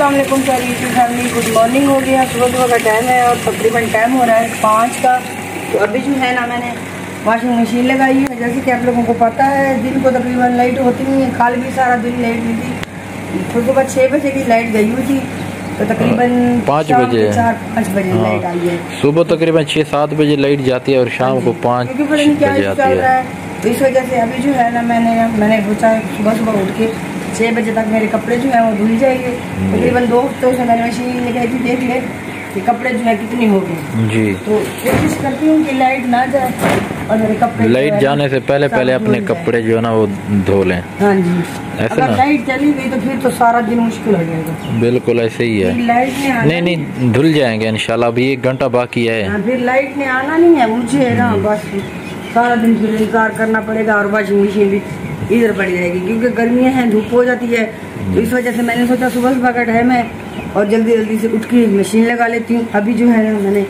अस्सलाम वालेकुम सारी यूट्यूब फैमिली, गुड मॉर्निंग हो गया। सुबह का टाइम है और तकरीबन टाइम हो रहा है 5 का। तो अभी जो है ना मैंने वॉशिंग मशीन लगाई है। जैसे कि आप लोगों को पता है दिन को तकरीबन लाइट होती नहीं है, कल भी सारा दिन लाइट नहीं थी। तो सुबह 6 बजे की लाइट गई हुई थी, तो तकरीबन 5 बजे 4-5 बजे लाइट आई है। सुबह तकरीबन 6-7 बजे लाइट जाती है और शाम को 5 बजे आती है। तो इस वजह से अभी जो है ना मैंने सोचा सुबह उठ के 6 बजे तक मेरे कपड़े जो है वो धुल जाएंगे। तकरीबन 2 हफ्तों से मैंने मशीन लगाई थी, देख ले कि कपड़े जो है कितनी हो गए जी। तो कोशिश करती हूँ कि लाइट ना जाए और मेरे कपड़े लाइट जाने से पहले अपने कपड़े जो है ना वो धो लें। हाँ जी, अगर लाइट चली गई तो फिर तो सारा दिन मुश्किल हो जाएगा। बिल्कुल ऐसे ही है। लाइट नहीं धुल जाएंगे इंशाल्लाह। अभी 1 घंटा बाकी है। फिर लाइट ने आना नहीं है मुझे ना, बस सारा दिन फिर इंतजार करना पड़ेगा और वॉशिंग मशीन भी इधर पड़ जाएगी क्योंकि गर्मियाँ हैं, धूप हो जाती है। तो इस वजह से मैंने सोचा सुबह का टाइम है और जल्दी से उठ के मशीन लगा लेती हूँ। अभी जो है ना मैंने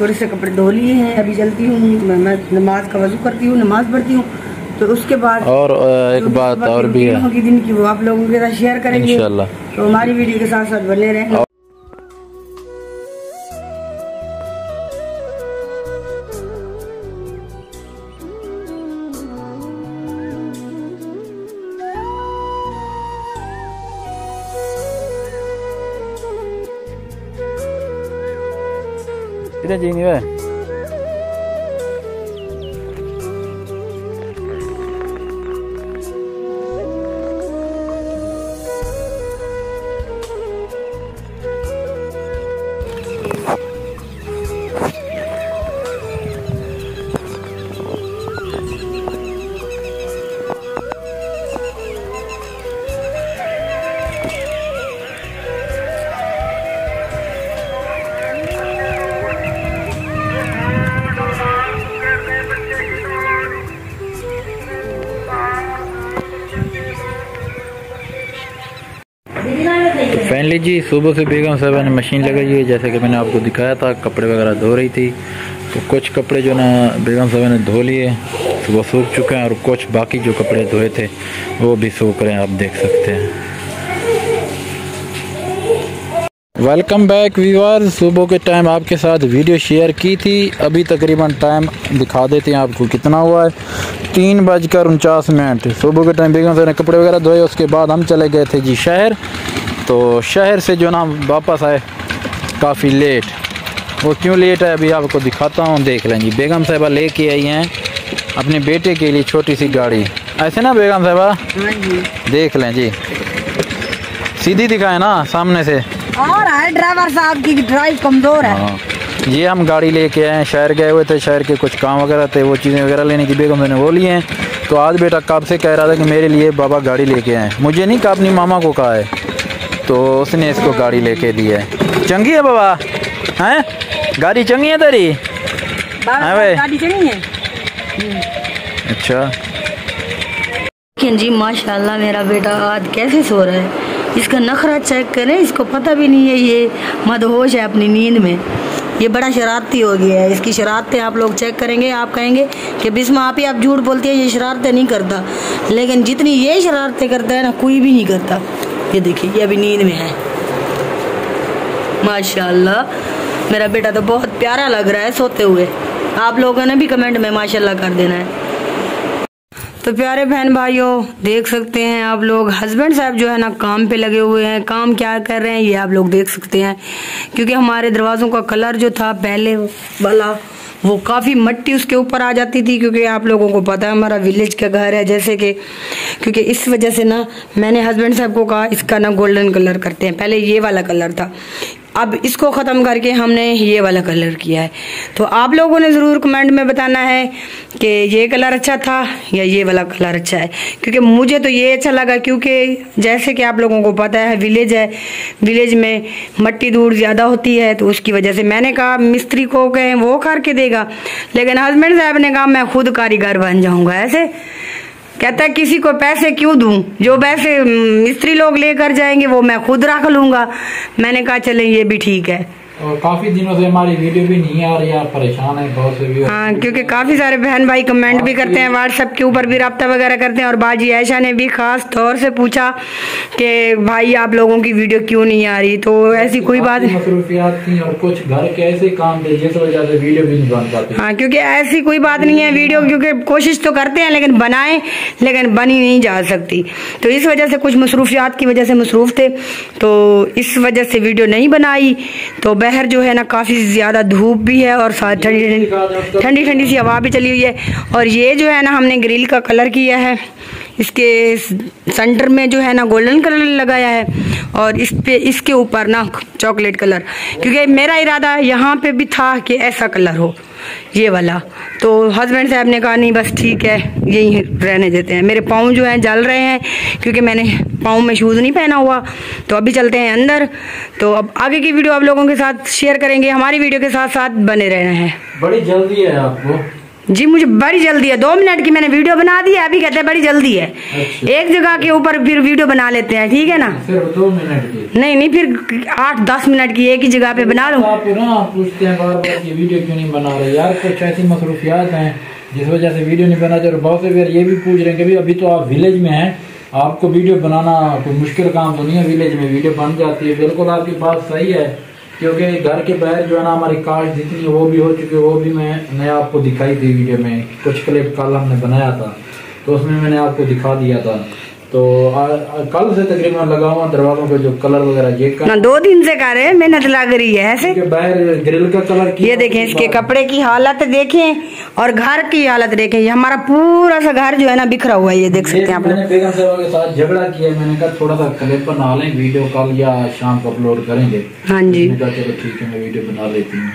थोड़े से कपड़े धो लिए हैं, अभी चलती हूँ मैं नमाज का वजू करती हूँ, नमाज पढ़ती हूँ। तो उसके बाद और एक बात और भी है दिन की वो आप लोगों के साथ शेयर करेंगे इंशाल्लाह। तो हमारी वीडियो के साथ साथ बने रहें। इधर जी नहीं है। फाइनली जी सुबह से बेगम साहबा ने मशीन लगाई है। जैसे कि मैंने आपको दिखाया था, कपड़े वगैरह धो रही थी। तो कुछ कपड़े जो ना बेगम साहबा ने धो लिए, सुबह सूख चुके हैं और कुछ बाकी जो कपड़े धोए थे वो भी सूख रहे हैं, आप देख सकते हैं। Welcome back viewers. सुबह के टाइम आपके साथ वीडियो शेयर की थी। अभी तकरीबन टाइम दिखा देते हैं आपको कितना हुआ है, 3:49। सुबह के टाइम बेगम साहब ने कपड़े वगैरह धोए। उसके बाद हम चले गए थे जी शहर। तो शहर से जो ना वापस आए काफ़ी लेट। वो क्यों लेट है अभी आपको दिखाता हूँ, देख लें जी। बेगम साहिबा लेके आई हैं अपने बेटे के लिए छोटी सी गाड़ी। ऐसे ना बेगम साहिबा, देख लें जी, सीधी दिखाए ना सामने से। और ड्राइवर साहब की ड्राइव कमज़ोर है। ये हम गाड़ी लेके आए हैं, शहर गए हुए थे, शहर के कुछ काम वगैरह थे, वो चीज़ें वगैरह लेने की बेगम ने वो लिए हैं। तो आज बेटा कब से कह रहा था कि मेरे लिए बाबा गाड़ी लेके आए। मुझे नहीं कहा, अपनी मामा को कहा है। तो उसने इसको गाड़ी लेके दी है। चंगी है बाबा, हैं गाड़ी चंगी है तेरी? गाड़ी चंगी है। अच्छा जी माशाल्लाह मेरा बेटा आज कैसे सो रहा है। इसका नखरा चेक करें, इसको पता भी नहीं है ये मदहोश है अपनी नींद में। ये बड़ा शरारती हो गया है। इसकी शरारतें आप लोग चेक करेंगे, आप कहेंगे कि बिस्मा आप ही आप झूठ बोलती है, ये शरारतें नहीं करता। लेकिन जितनी ये शरारतें करता है ना कोई भी नहीं करता। ये देखिए ये अभी नींद में है। माशाल्लाह मेरा बेटा तो बहुत प्यारा लग रहा है सोते हुए। आप लोगों ने भी कमेंट में माशाल्लाह कर देना है। तो प्यारे बहन भाइयों देख सकते हैं आप लोग, हस्बैंड साहब जो है ना काम पे लगे हुए हैं। काम क्या कर रहे हैं ये आप लोग देख सकते हैं। क्योंकि हमारे दरवाज़ों का कलर जो था पहले वाला वो काफ़ी मिट्टी उसके ऊपर आ जाती थी। क्योंकि आप लोगों को पता है हमारा विलेज का घर है, जैसे कि क्योंकि इस वजह से ना मैंने हस्बैंड साहब को कहा इसका ना गोल्डन कलर करते हैं। पहले ये वाला कलर था, अब इसको ख़त्म करके हमने ये वाला कलर किया है। तो आप लोगों ने ज़रूर कमेंट में बताना है कि ये कलर अच्छा था या ये वाला कलर अच्छा है। क्योंकि मुझे तो ये अच्छा लगा, क्योंकि जैसे कि आप लोगों को पता है विलेज है, विलेज में मिट्टी धूड़ ज़्यादा होती है। तो उसकी वजह से मैंने कहा मिस्त्री को कहें वो करके देगा, लेकिन हस्बैंड साहब ने कहा मैं खुद कारीगर बन जाऊँगा। ऐसे कहता है किसी को पैसे क्यों दूं, जो पैसे मिस्त्री लोग लेकर जाएंगे वो मैं खुद रख लूँगा। मैंने कहा चलें ये भी ठीक है। और काफी दिनों से हमारी वीडियो भी नहीं आ रही, आप परेशान हैं बहुत से भी। हाँ, क्योंकि काफी सारे बहन भाई कमेंट भी करते हैं, व्हाट्सएप के ऊपर भी राब्ता वगैरह करते हैं। और बाजी आयशा ने भी खास तौर से पूछा कि भाई आप लोगों की वीडियो क्यों नहीं आ रही, तो ऐसी कोई बात नहीं, मसरूफियात थी और कुछ घर के ऐसे काम थे जिस वजह से वीडियो भी नहीं बन पाती। हाँ, क्योंकि ऐसी कोई बात नहीं है, वीडियो क्योंकि कोशिश तो करते हैं लेकिन बनाए, लेकिन बनी नहीं जा सकती। तो इस वजह से कुछ मसरूफियात की वजह से मसरूफ थे, तो इस वजह से वीडियो नहीं बनाई। तो बहर जो है ना काफी ज्यादा धूप भी है और साथ ठंडी ठंडी सी हवा भी चली हुई है। और ये जो है ना हमने ग्रिल का कलर किया है, इसके सेंटर में जो है ना गोल्डन कलर लगाया है और इस पे इसके ऊपर ना चॉकलेट कलर, क्योंकि मेरा इरादा यहाँ पे भी था कि ऐसा कलर हो ये वाला। तो हस्बैंड साहब ने कहा नहीं बस ठीक है यही रहने देते हैं। मेरे पाँव जो हैं जल रहे हैं क्योंकि मैंने पाँव में शूज़ नहीं पहना हुआ। तो अभी चलते हैं अंदर। तो अब आगे की वीडियो आप लोगों के साथ शेयर करेंगे, हमारी वीडियो के साथ साथ बने रहना है। बड़ी जल्दी है आपको? जी मुझे बड़ी जल्दी है, 2 मिनट की मैंने वीडियो बना दी है, अभी कहते हैं बड़ी जल्दी है। अच्छा। एक जगह के ऊपर फिर वीडियो बना लेते हैं, ठीक है ना? सिर्फ 2 मिनट की? नहीं फिर 8-10 मिनट की एक ही जगह पे बना लूं। आप ना पूछते हैं बार बार ये वीडियो क्यों नहीं बना रहे यार, कुछ ऐसी मसरूफियात हैं जिस वजह से वीडियो नहीं बनाते। और बहुत से फिर ये भी पूछ रहे हैं कि अभी तो आप विलेज में हैं, आपको वीडियो बनाना कोई मुश्किल काम तो नहीं है, विलेज में वीडियो बन जाती है। बिल्कुल आपकी बात सही है, क्योंकि घर के बाहर जो है ना हमारी कास्ट जितनी है वो भी हो चुकी है, वो भी मैंने आपको दिखाई थी वीडियो में। कुछ क्लिप कल हमने बनाया था तो उसमें मैंने आपको दिखा दिया था। तो कल से तकरीबन लगा हुआ दरवाजों पे जो कलर वगैरह ये ना 2 दिन से कर रहे हैं, मेहनत लग रही है ऐसे। बाहर ग्रिल का कलर ये देखें, इसके कपड़े की हालत देखें और घर की हालत देखें। ये हमारा पूरा सा घर जो है ना बिखरा हुआ है, ये देख सकते हैं आप। मैंने बेगम साहब के साथ झगड़ा किया, मैंने कहा थोड़ा सा क्लिप बना लें, वीडियो कल या शाम को अपलोड करेंगे। हाँ जी, चलो ठीक है मैं वीडियो बना लेती हूँ।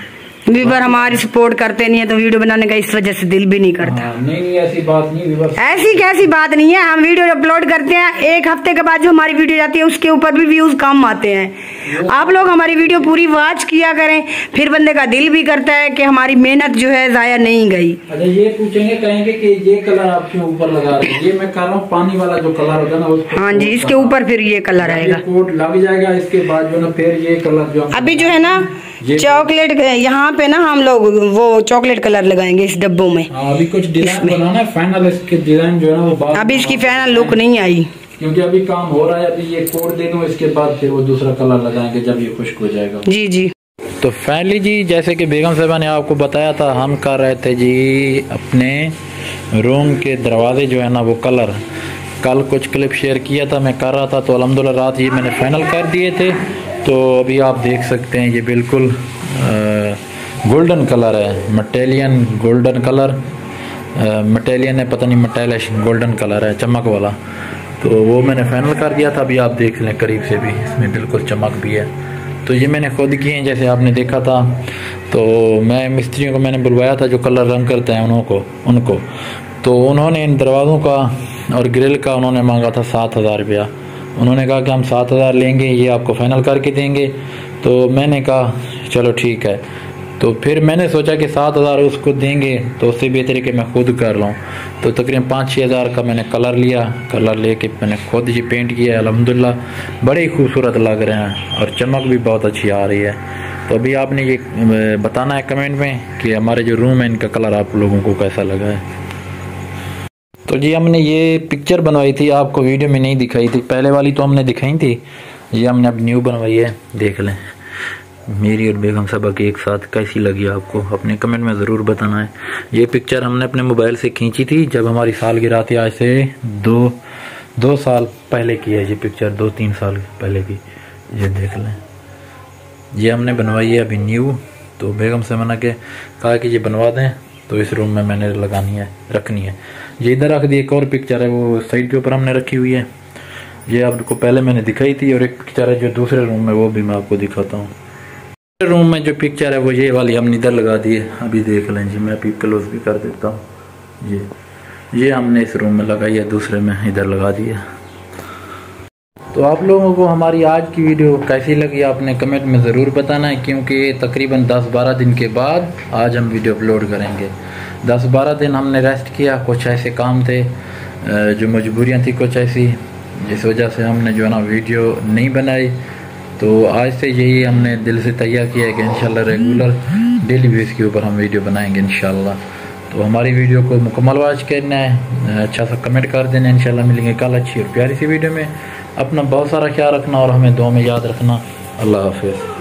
व्यूवर हमारी सपोर्ट करते नहीं है तो वीडियो बनाने का इस वजह से दिल भी नहीं करता। नहीं ऐसी बात नहीं व्यूवर, ऐसी कैसी बात नहीं है। हम वीडियो अपलोड करते हैं, 1 हफ्ते के बाद जो हमारी वीडियो जाती है उसके ऊपर भी व्यूज कम आते हैं। आप लोग हमारी वीडियो पूरी वॉच किया करें, फिर बंदे का दिल भी करता है कि हमारी मेहनत जो है जाया नहीं गई। अच्छा ये पूछेंगे कहेंगे कि ये कलर आप क्यों ऊपर लगा रहे हैं? ये मैं कह रहा हूँ पानी वाला जो कलर होता है ना, हाँ जी इसके ऊपर फिर ये कलर आएगा, कोट लग जाएगा। इसके बाद जो ना फिर ये कलर जो अभी जो है ना चॉकलेट, यहाँ पे ना हम लोग वो चॉकलेट कलर लगाएंगे इस डब्बों में। अभी कुछ डिजाइन बनाना है फाइनल, इसके डिजाइन जो है ना वो अभी इसकी फाइनल लुक नहीं आई क्योंकि अभी काम हो रहा है। अभी ये कोड दे दूं, इसके बाद फिर वो दूसरा कलर लगाएंगे जब ये खुश्क हो जाएगा। जी जी। तो फाइनली जी जैसे कि बेगम साहबा ने आपको बताया था, हम कर रहे थे जी अपने रूम के दरवाजे जो है ना वो कलर। कल कुछ क्लिप शेयर किया था, मैं कर रहा था, तो अल्हम्दुलिल्लाह रात ये मैंने फाइनल कर दिए थे। तो अभी आप देख सकते हैं ये बिल्कुल गोल्डन कलर है, मटेलियन गोल्डन कलर, मटेलियन है पता नहीं मटेलिश गोल्डन कलर है चमक वाला। तो वो मैंने फाइनल कर दिया था, अभी आप देख लें करीब से भी, इसमें बिल्कुल चमक भी है। तो ये मैंने खुद किए हैं जैसे आपने देखा था। तो मैं मिस्त्रियों को मैंने बुलवाया था जो कलर रंग करते हैं उनको तो उन्होंने इन दरवाज़ों का और ग्रिल का उन्होंने मांगा था 7,000 रुपया। उन्होंने कहा कि हम 7,000 लेंगे, ये आपको फाइनल करके देंगे। तो मैंने कहा चलो ठीक है। तो फिर मैंने सोचा कि 7,000 उसको देंगे तो उससे बेहतर है कि मैं खुद कर लूँ। तो तकरीबन 5-6 हज़ार का मैंने कलर लिया, कलर लेके मैंने खुद ही पेंट किया। अल्हम्दुलिल्लाह बड़े ही खूबसूरत लग रहे हैं और चमक भी बहुत अच्छी आ रही है। तो अभी आपने ये बताना है कमेंट में कि हमारे जो रूम है इनका कलर आप लोगों को कैसा लगा है। तो जी हमने ये पिक्चर बनवाई थी, आपको वीडियो में नहीं दिखाई थी, पहले वाली तो हमने दिखाई थी, ये हमने अब न्यू बनवाई है। देख लें मेरी और बेगम साहबा की एक साथ, कैसी लगी आपको अपने कमेंट में ज़रूर बताना है। ये पिक्चर हमने अपने मोबाइल से खींची थी जब हमारी सालगिरह थी, आज से 2 साल पहले की है ये पिक्चर, 2-3 साल पहले की। ये देख लें ये हमने बनवाई है अभी न्यू। तो बेगम से मैंने कहा कि ये बनवा दें, तो इस रूम में मैंने रखनी है। ये इधर रख दी, एक और पिक्चर है वो साइड के ऊपर हमने रखी हुई है, ये आपको पहले मैंने दिखाई थी। और एक पिक्चर है जो दूसरे रूम में, वो भी मैं आपको दिखाता हूँ। दूसरे रूम में जो पिक्चर है वो ये वाली हमने इधर लगा दी है, अभी देख लें जी, मैं अभी क्लोज भी कर देता हूँ। ये हमने इस रूम में लगाई है, दूसरे में इधर लगा दी है। तो आप लोगों को हमारी आज की वीडियो कैसी लगी आपने कमेंट में ज़रूर बताना है, क्योंकि तकरीबन 10-12 दिन के बाद आज हम वीडियो अपलोड करेंगे। 10-12 दिन हमने रेस्ट किया, कुछ ऐसे काम थे जो मजबूरियां थी कुछ ऐसी, जिस वजह से हमने जो है ना वीडियो नहीं बनाई। तो आज से यही हमने दिल से तैयार किया है कि इंशाल्लाह रेगुलर डेली बेस के ऊपर हम वीडियो बनाएंगे इंशाल्लाह। तो हमारी वीडियो को मुकम्मल वॉच करना है, अच्छा सा कमेंट कर देना। इंशाल्लाह मिलेंगे कल अच्छी और प्यारी सी वीडियो में। अपना बहुत सारा ख्याल रखना और हमें दुआ में याद रखना। अल्लाह हाफिज़।